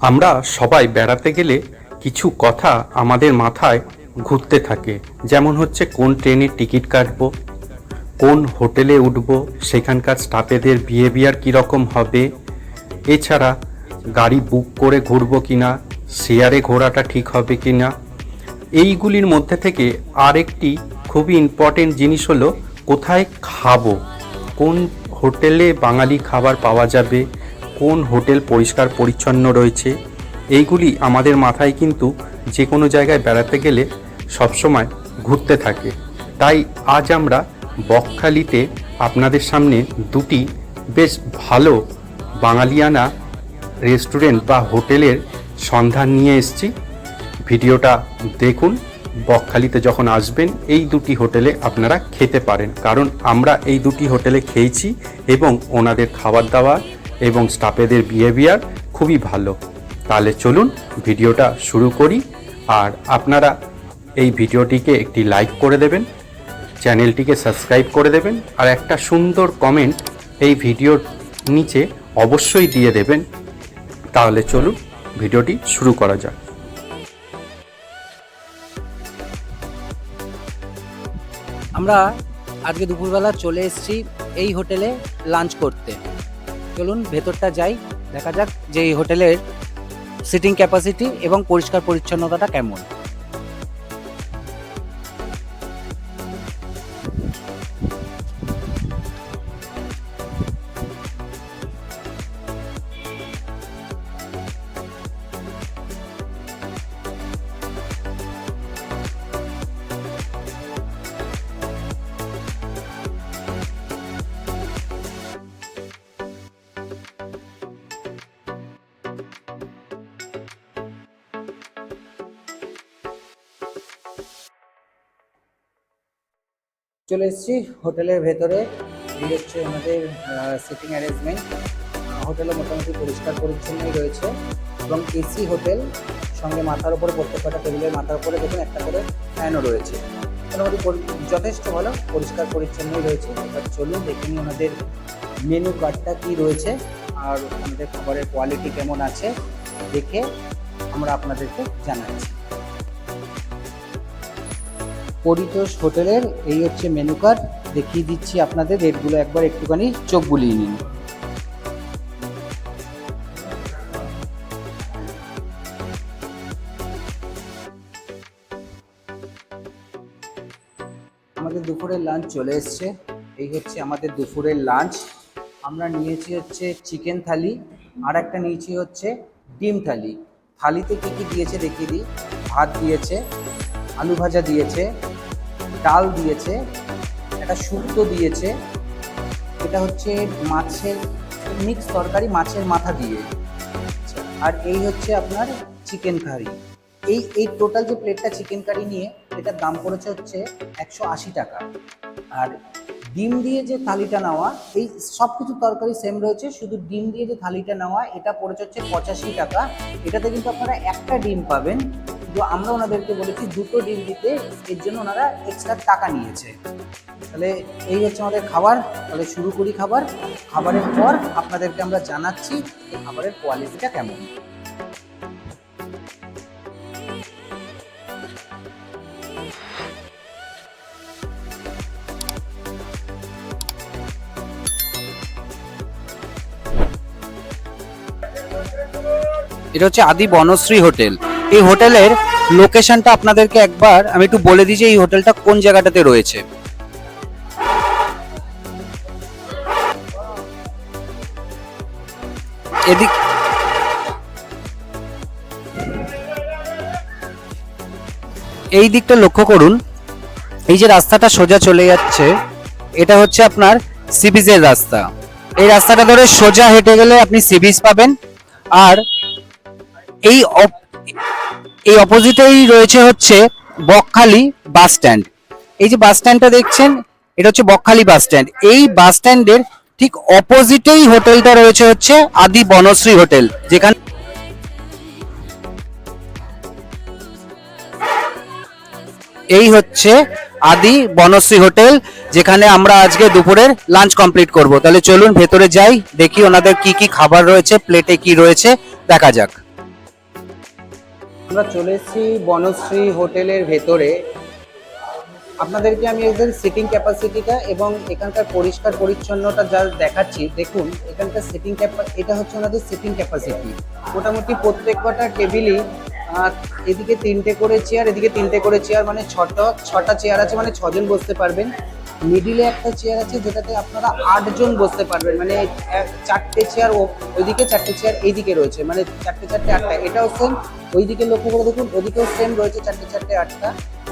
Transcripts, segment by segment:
আমরা সবাই বেড়াতে গেলে কিছু কথা আমাদের মাথায় ঘুরতে থাকে, যেমন হচ্ছে কোন ট্রেনের টিকিট কাটবো, কোন হোটেলে উঠবো, সেখানকার স্টাফেদের বিহেভিয়ার কীরকম হবে, এছাড়া গাড়ি বুক করে ঘুরবো কিনা, শেয়ারে ঘোরাটা ঠিক হবে কিনা। এইগুলির মধ্যে থেকে আরেকটি খুবই ইম্পর্টেন্ট জিনিস হলো কোথায় খাবো, কোন হোটেলে বাঙালি খাবার পাওয়া যাবে, কোন হোটেল পরিষ্কার পরিচ্ছন্ন রয়েছে। এইগুলি আমাদের মাথায় কিন্তু যে কোনো জায়গায় বেড়াতে গেলে সবসময় ঘুরতে থাকে। তাই আজ আমরা বকখালিতে আপনাদের সামনে দুটি বেশ ভালো বাঙালিয়ানা রেস্টুরেন্ট বা হোটেলের সন্ধান নিয়ে এসেছি। ভিডিওটা দেখুন। বকখালিতে যখন আসবেন এই দুটি হোটেলে আপনারা খেতে পারেন, কারণ আমরা এই দুটি হোটেলে খেয়েছি এবং ওনাদের খাবার দাবার এবং স্টাফেদের বিহেভিয়ার খুবই ভালো। তাহলে চলুন ভিডিওটা শুরু করি। আর আপনারা এই ভিডিওটিকে একটি লাইক করে দেবেন, চ্যানেলটিকে সাবস্ক্রাইব করে দেবেন, আর একটা সুন্দর কমেন্ট এই ভিডিওর নিচে অবশ্যই দিয়ে দেবেন। তাহলে চলুন ভিডিওটি শুরু করা যাক। আমরা আজকে দুপুরবেলা চলে এসেছি এই হোটেলে লাঞ্চ করতে। চলুন ভেতরটা যাই, দেখা যাক যে এই হোটেলের সিটিং ক্যাপাসিটি এবং পরিষ্কার পরিচ্ছন্নতাটা কেমন। চলে এসেছি হোটেলের ভেতরে। এই হচ্ছে আমাদের সিটিং অ্যারেঞ্জমেন্ট। হোটেলে মোটামুটি পরিষ্কার পরিচ্ছন্নই রয়েছে এবং এসি হোটেল, সঙ্গে মাথার উপরে প্রত্যেকটা টেবিলের মাথার উপরে দেখুন একটা করে ফ্যানও রয়েছে। মোটামুটি যথেষ্ট ভালো পরিষ্কার পরিচ্ছন্নই রয়েছে। এবার চলুন দেখে নিই ওনাদের মেনু কার্ডটা কী রয়েছে আর আমাদের খাবারের কোয়ালিটি কেমন আছে, দেখে আমরা আপনাদেরকে জানাচ্ছি। পরিতোষ হোটেলের এই হচ্ছে মেনু কার্ড, দেখিয়ে দিচ্ছি আপনাদের। রেটগুলো একবার একটুখানি চোখ বুলিয়ে নিন। আমাদের দুপুরের লাঞ্চ চলে এসছে। এই হচ্ছে আমাদের দুপুরের লাঞ্চ। আমরা নিয়েছি হচ্ছে চিকেন থালি, আর একটা নিয়েছি হচ্ছে ডিম থালি। থালিতে কী কী দিয়েছে দেখিয়ে দিই। ভাত দিয়েছে, আলু ভাজা দিয়েছে, ডাল দিয়েছে, একটা শুক্তো দিয়েছে, এটা হচ্ছে মাছের মিক্স তরকারি, মাছের মাথা দিয়ে, আর এই হচ্ছে আপনার চিকেন কারি। এই টোটাল যে প্লেটটা চিকেন কারি নিয়ে এটার দাম পড়েছে হচ্ছে 180 টাকা। আর ডিম দিয়ে যে থালিটা নেওয়া, এই সব কিছু তরকারি সেম রয়েছে, শুধু ডিম দিয়ে যে থালিটা নেওয়া এটা পড়েছে হচ্ছে 85 টাকা। এটাতে কিন্তু আপনারা একটা ডিম পাবেন, কিন্তু আমরা ওনাদেরকে বলেছি দুটো ডিম দিতে, এর জন্য ওনারা এক্সট্রা টাকা নিয়েছে। তাহলে এই হচ্ছে আমাদের খাবার। তাহলে শুরু করি খাবার। খাবারের পর আপনাদেরকে আমরা জানাচ্ছি এই খাবারের কোয়ালিটিটা কেমন। এটা হচ্ছে আদি বনশ্রী হোটেল। এই হোটেলের লোকেশনটা আপনাদেরকে একবার আমি একটু বলে দিই যে এই হোটেলটা কোন জায়গাটাতে রয়েছে। এই দিকটা লক্ষ্য করুন, এই যে রাস্তাটা সোজা চলে যাচ্ছে এটা হচ্ছে আপনার সি বিচের রাস্তা। এই রাস্তাটা ধরে সোজা হেঁটে গেলে আপনি সি বিচ পাবেন। আর এই অপোজিটেই রয়েছে হচ্ছে বকখালি বাস স্ট্যান্ড। এই যে বাস স্ট্যান্ডটা দেখছেন এটা হচ্ছে বকখালি বাস স্ট্যান্ড। এই বাস স্ট্যান্ডের ঠিক অপোজিটেই হোটেলটা রয়েছে হচ্ছে আদি বনশ্রী হোটেল, যেখানে এই হচ্ছে আদি বনশ্রী হোটেল, যেখানে আমরা আজকে দুপুরের লাঞ্চ কমপ্লিট করব। তাহলে চলুন ভেতরে যাই, দেখি ওনাদের কি কি খাবার রয়েছে, প্লেটে কি রয়েছে দেখা যাক। আমরা চলে এসেছি বনশ্রী হোটেলের ভেতরে। আপনাদেরকে আমি একজন সিটিং ক্যাপাসিটিটা এবং এখানকার পরিষ্কার পরিচ্ছন্নতা যা দেখাচ্ছি। দেখুন এখানকার এটা হচ্ছে ওনাদের সিটিং ক্যাপাসিটি। মোটামুটি প্রত্যেক কটা টেবিলই এদিকে 3টে করে চেয়ার, এদিকে 3টে করে চেয়ার, মানে ছটা চেয়ার আছে, মানে 6 জন বসতে পারবেন। মিডিলে একটা চেয়ার আছে যেটাতে আপনারা 8 জন বসতে পারবেন, মানে 4টে চেয়ার ওইদিকে, 4টে চেয়ার এইদিকে রয়েছে, মানে 4টে 8টা। এটাও সেম, ওইদিকে লক্ষ্য করে দেখুন, ওদিকেও সেম রয়েছে 4টে 8টা।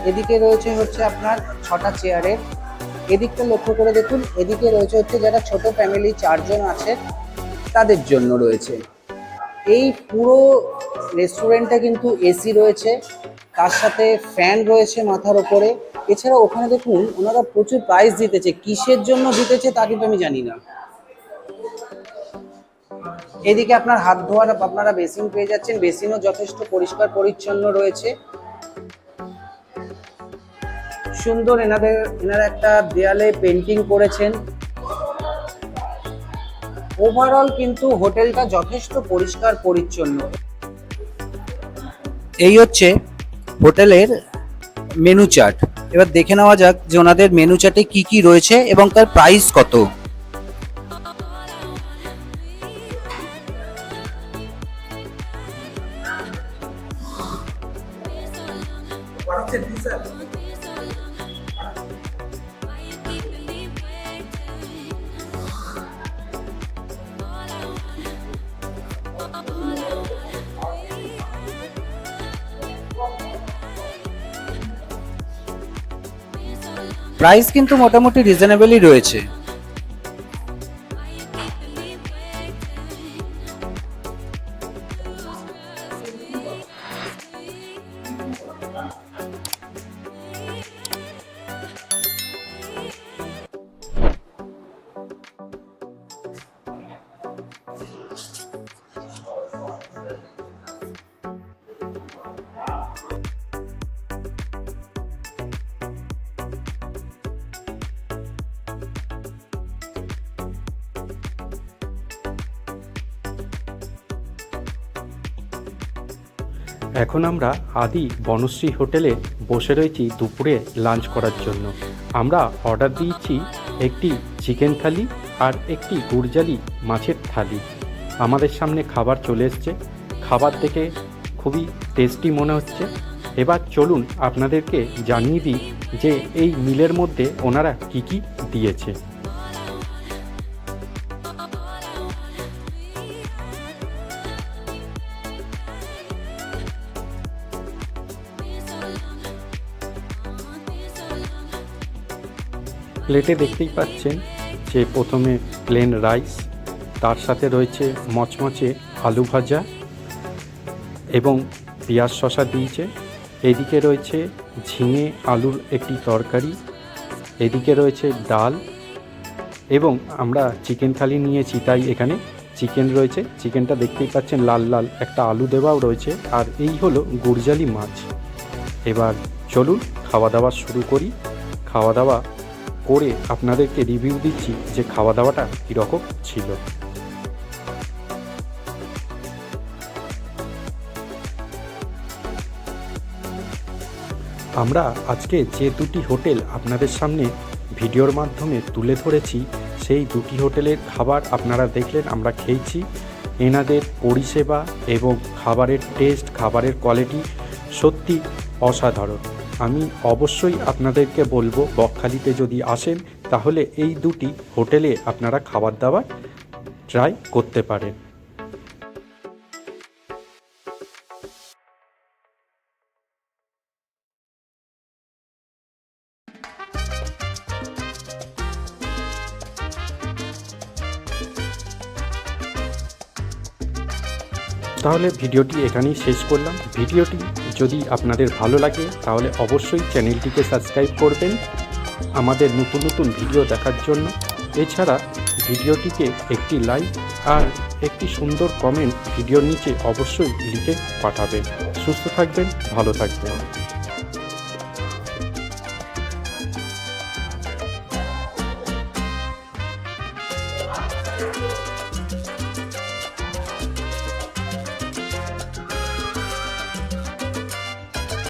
এদিকে রয়েছে হচ্ছে আপনার 6টা চেয়ারের। এদিকটা লক্ষ্য করে দেখুন, এদিকে রয়েছে হচ্ছে যারা ছোট ফ্যামিলি 4 জন আছে তাদের জন্য রয়েছে। এই পুরো রেস্টুরেন্টটা কিন্তু এসি রয়েছে, তার সাথে ফ্যান রয়েছে মাথার ওপরে। এছাড়া ওখানে দেখুন ওনারা প্রচুর প্রাইস দিতেছে, কিসের জন্য দিতেছে তা কিন্তু আমি জানি না। এদিকে আপনার হাত ধোয়ার আপনারা বেসিন পেয়ে যাচ্ছেন, বেসিনও যথেষ্ট পরিষ্কার পরিচ্ছন্ন রয়েছে। সুন্দর এনারা একটা দেয়ালে পেন্টিং করেছেন। ওভারঅল কিন্তু হোটেলটা যথেষ্ট পরিষ্কার পরিচ্ছন্ন। এই হচ্ছে হোটেলের মেনু চার্ট। এবার দেখে নেওয়া যাক যে ওনাদের মেনু চার্টে কি কি রয়েছে এবং তার প্রাইস কত। প্রাইস কিন্তু মোটামুটি রিজনেবলই রয়েছে। এখন আমরা আদি বনশ্রী হোটেলে বসে রয়েছি দুপুরে লাঞ্চ করার জন্য। আমরা অর্ডার দিয়েছি একটি চিকেন থালি আর একটি গুরজালি মাছের থালি। আমাদের সামনে খাবার চলে এসছে, খাবার দেখে খুবই টেস্টি মনে হচ্ছে। এবার চলুন আপনাদেরকে জানিয়ে দিই যে এই মিলের মধ্যে ওনারা কি কি দিয়েছে। প্লেটে দেখতেই পাচ্ছেন যে প্রথমে প্লেন রাইস, তার সাথে রয়েছে মচমচে আলু ভাজা এবং পেঁয়াজ শসা দিয়েছে। এদিকে রয়েছে ঝিঙে আলুর একটি তরকারি, এদিকে রয়েছে ডাল এবং আমরা চিকেন থালি নিয়েছি তাই এখানে চিকেন রয়েছে। চিকেনটা দেখতেই পাচ্ছেন লাল লাল, একটা আলু দেওয়াও রয়েছে। আর এই হলো গুরজালি মাছ। এবার চলুন খাওয়া দাওয়া শুরু করি। খাওয়া দাওয়া করে আপনাদেরকে রিভিউ দিচ্ছি যে খাওয়া দাওয়াটা কীরকম ছিল। আমরা আজকে যে দুটি হোটেল আপনাদের সামনে ভিডিওর মাধ্যমে তুলে ধরেছি সেই দুটি হোটেলের খাবার আপনারা দেখলেন, আমরা খেয়েছি। এনাদের পরিষেবা এবং খাবারের টেস্ট, খাবারের কোয়ালিটি সত্যি অসাধারণ। আমি অবশ্যই আপনাদেরকে বলবো বকখালিতে যদি আসেন তাহলে এই দুটি হোটেলে আপনারা খাবার দাবার ট্রাই করতে পারেন। তাহলে ভিডিওটি এখানেই শেষ করলাম। ভিডিওটি যদি আপনাদের ভালো লাগে তাহলে অবশ্যই চ্যানেলটিকে সাবস্ক্রাইব করবেন আমাদের নতুন নতুন ভিডিও দেখার জন্য। এছাড়া ভিডিওটিকে একটি লাইক আর একটি সুন্দর কমেন্ট ভিডিওর নিচে অবশ্যই লিখে পাঠাবেন। সুস্থ থাকবেন, ভালো থাকবেন।